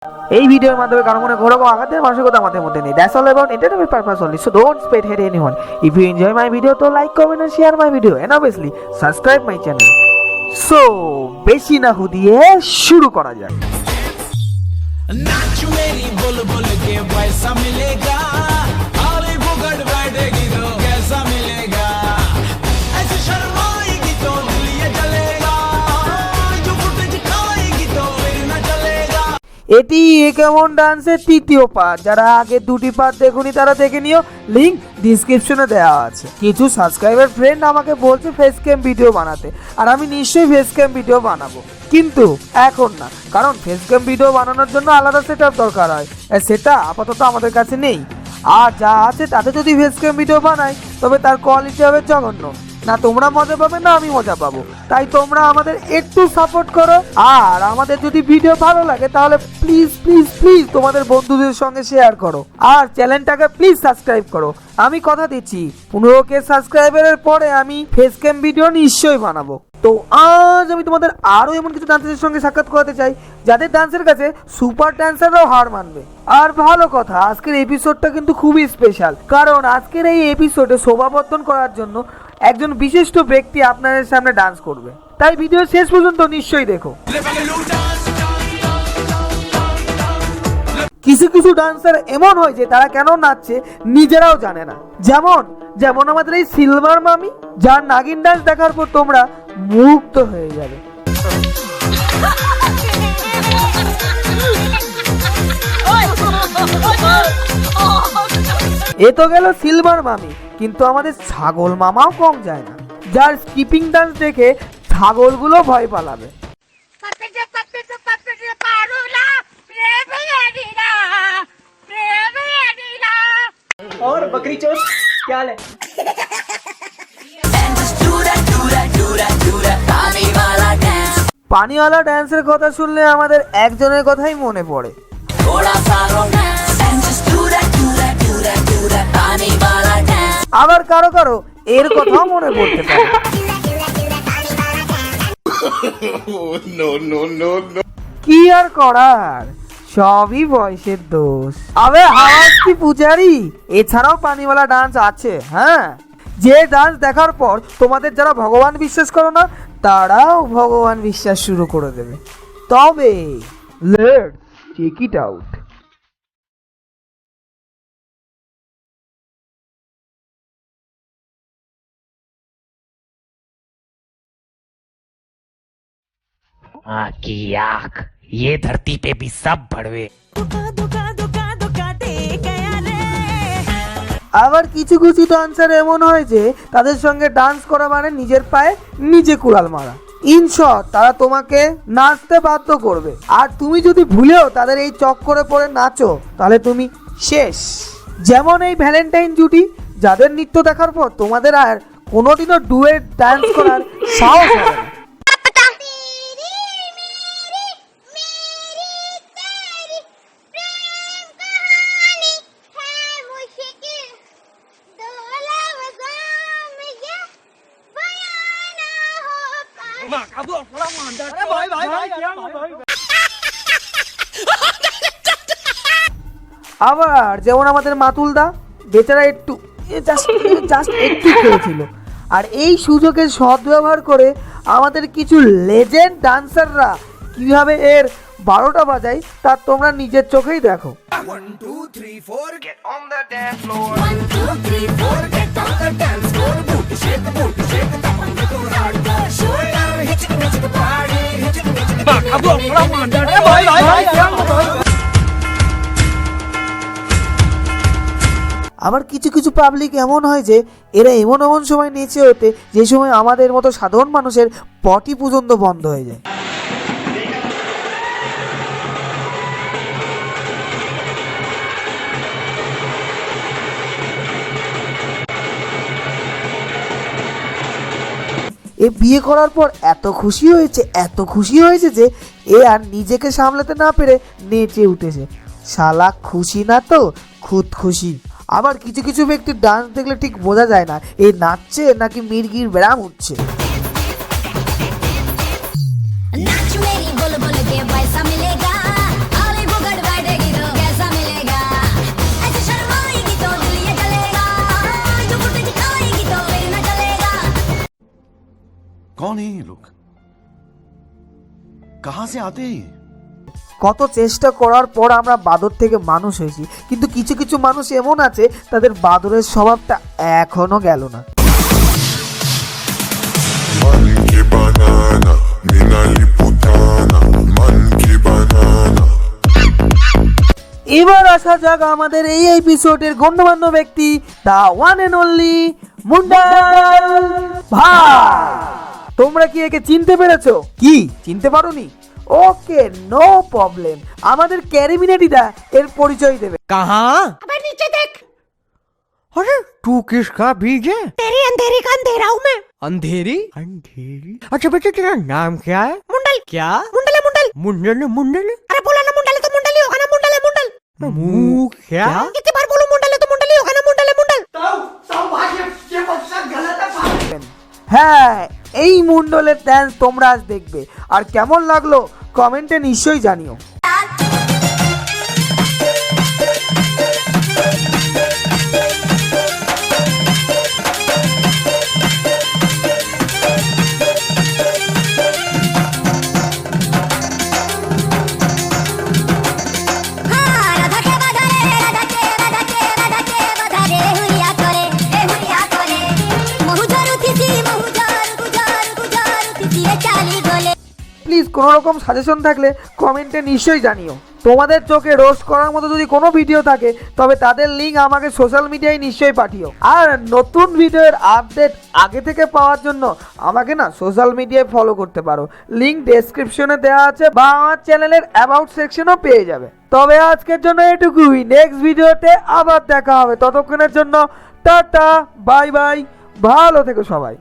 এই ভিডিওর মাধ্যমে কারো মনে ঘোরো আঘাতের মানসিকতা আমাদের মধ্যে নেই। That's all about entertainment purpose only, so don't spread hate anyone. If you enjoy my video তো like, comment and share my video and obviously subscribe my channel. So বেশি না হুদিয়ে শুরু করা যাক। नाच मेरी बोल बोल के पैसा मिलेगा और भुगड़ बैठेगी तो कैसा मिलेगा ऐसे शर्माएगी तो दिल ये जलेगा जो फुटेज खाएगी तो फिर न चलेगा। এটি এ কেমন ডান্সের তৃতীয় পার্ট। যারা আগে দুটি পার্ট দেখুনি তারা দেখে নিও, লিংক ডিসক্রিপশনে দেওয়া আছে। কিছু সাবস্ক্রাইবার ফ্রেন্ড আমাকে বলছে ফেস ক্যাম ভিডিও বানাতে, আর আমি নিশ্চয়ই ফেস ক্যাম ভিডিও বানাবো, কিন্তু এখন না, কারণ ফেস ক্যাম ভিডিও বানানোর জন্য আলাদা সেটআপ দরকার হয়, আর সেটা আপাতত আমাদের কাছে নেই। আর যা আছে তাতে যদি ফেস ক্যাম ভিডিও বানাই তবে তার কোয়ালিটি হবে জঘন্য। না তোমরা মজা পাবে না আমি মজা পাবো। তাই তোমরা আমাদের একটু সাপোর্ট করো, আর আমাদের যদি ভিডিও ভালো লাগে তাহলে প্লিজ প্লিজ প্লিজ তোমাদের বন্ধুদের সঙ্গে শেয়ার করো, আর চ্যানেলটাকে প্লিজ সাবস্ক্রাইব করো। আমি কথা দিচ্ছি 15K সাবস্ক্রাইবারের পরে আমি ফেস ক্যাম ভিডিও নিশ্চয়ই বানাবো। তো আজ আমি তোমাদের আরো এমন কিছু ডান্সারের সঙ্গে সাক্ষাৎ করাতে চাই যাদের ডান্সের কাছে সুপার ডান্সাররাও হার মানবে। আর ভালো কথা, আজকের এপিসোডটা কিন্তু খুবই স্পেশাল, কারণ আজকের এই এপিসোডে শোভাবর্ধন করার জন্য একজন বিশিষ্ট ব্যক্তি আপনাদের সামনে ডান্স করবে। তাই ভিডিও শেষ পর্যন্ত নিশ্চয়ই দেখো। কিছু কিছু ডান্সার এমন হয় যে তারা কেন নাচছে নিজেরাও জানে না। যেমন আমাদের এই সিলভার মামি, যার নাগিন ডান্স দেখার পর তোমরা মুগ্ধ হয়ে যাবে। এ তো গেল সিলভার মামি, কিন্তু আমাদের ছাগল মামাও কম যায় না, যার স্কিপিং ডান্স দেখে ছাগলগুলো ভয় পালাবে। और बकरी चोट क्या ले পানিওয়ালা ড্যান্সের কথা শুনলে আমাদের একজনের কথাই মনে পড়ে। আবার কারো কারো এর কথাও মনে পড়তে পারে। কি আর করার, সবই বয়সের দোষ। আবে হাওয়াজ কি পূজারি, এছাড়াও পানিওয়ালা ডান্স আছে। হ্যাঁ, যে ডান্স দেখার পর তোমাদের যারা ভগবান বিশ্বাস করো না তারাও ভগবান বিশ্বাস শুরু করে দেবে। তবে লেটস চেক ইট আউট। की आँख ये धरती पे भी सब बढ़वे। আবার কিছু কিছু ডান্সার এমন হয় যে তাদের সঙ্গে ডান্স করা মানে নিজের পায়ে নিজে কুড়াল মারা। ইন শর্ট, তারা তোমাকে নাচতে বাধ্য করবে, আর তুমি যদি ভুলেও তাদের এই চক্করে পড়ে নাচো তাহলে তুমি শেষ। যেমন এই ভ্যালেন্টাইন জুটি, যাদের নৃত্য দেখার পর তোমাদের আর কোনোদিনও ডুয়েট ডান্স করার সাহস হবে না। আবার যেমন আমাদের মাতুলদা, বেচারা একটু জাস্ট একটু খেয়েছিল, আর এই সুযোগের সদ্ব্যবহার করে আমাদের কিছু লেজেন্ড ডান্সাররা কিভাবে এর 12টা বাজায় তা তোমরা নিজের চোখেই দেখো। 1 2 3 4 get on the dance floor 1 2 3 4 get on the dance floor boot shake tap on the hardcore shoulder hit the party hit the babu bada manda bhai আবার কিছু কিছু পাবলিক এমন হয় যে এরা এমন এমন সময় নেচে ওঠে যে সময় আমাদের মতো সাধারণ মানুষের পটি পর্যন্ত বন্ধ হয়ে যায়। এ বিয়ে করার পর এত খুশি হয়েছে যে এ আর নিজেকে সামলাতে না পেরে নেচে উঠেছে। শালা খুশি না তো খুদ খুশি। আবার কিছু কিছু ব্যক্তির ডান্স দেখলে ঠিক বোঝা যায় না এ নাচছে নাকি মির্গির ব্যায়াম উঠছে। नाच मेरी बोल बोल के पैसा मिलेगा, अरे बुगड़ लोग कहां से आते हैं ये? কত চেষ্টা করার পর আমরা বাদর থেকে মানুষ হয়েছি, কিন্তু কিছু কিছু মানুষ এমন আছে তাদের বাদরের স্বভাবটা এখনো গেল না। Man की banana, mina liputana, man की banana. এবার আসা যাক আমাদের এই এপিসোডের গণ্যমান্য ব্যক্তি, দা ওয়ান এন্ড অনলি মুন্ডাল ভাই। তোমরা কি একে চিনতে পেরেছো? কি চিনতে পারোনি? ওকে, নো প্রবলেম, আমাদের ক্যারিমিনেটিদা এর পরিচয় দেবে। कहाँ? अबे नीचे देख। अरे तू किसका बीज है? तेरी अंधेरी का अंधेरा हूँ मैं। अंधेरी? अंधेरी? अच्छा बेटा तेरा नाम क्या है? मुंडल। क्या? मुंडल है मुंडल। मुंडल है मुंडल। अरे बोला ना मुंडल है तो मुंडल ही होगा ना, मुंडल है मुंडल। मुंह क्या? कितनी बार बोलूं मुंडल है तो मुंडल ही होगा ना, मुंडल है मुंडल। হ্যাঁ, এই মুন্ডলের ডান্স তোমরা আজ দেখবে, আর কেমন লাগলো কমেন্টে নিশ্চয়ই জানিও। প্লিজ কোনো রকম সাজেশন থাকলে কমেন্টে নিশ্চয়ই জানিও। তোমাদের চোখে রোস্ট করার মতো যদি কোনো ভিডিও থাকে তবে তাদের লিঙ্ক আমাকে সোশ্যাল মিডিয়ায় নিশ্চয়ই পাঠিও। আর নতুন ভিডিওর আপডেট আগে থেকে পাওয়ার জন্য আমাকে না সোশ্যাল মিডিয়ায় ফলো করতে পারো, লিঙ্ক ডেসক্রিপশনে দেওয়া আছে বা আমার চ্যানেলের অ্যাবাউট সেকশনও পেয়ে যাবে। তবে আজকের জন্য এটুকুই, নেক্সট ভিডিওতে আবার দেখা হবে, ততক্ষণের জন্য টাটা বাই বাই, ভালো থেকো সবাই।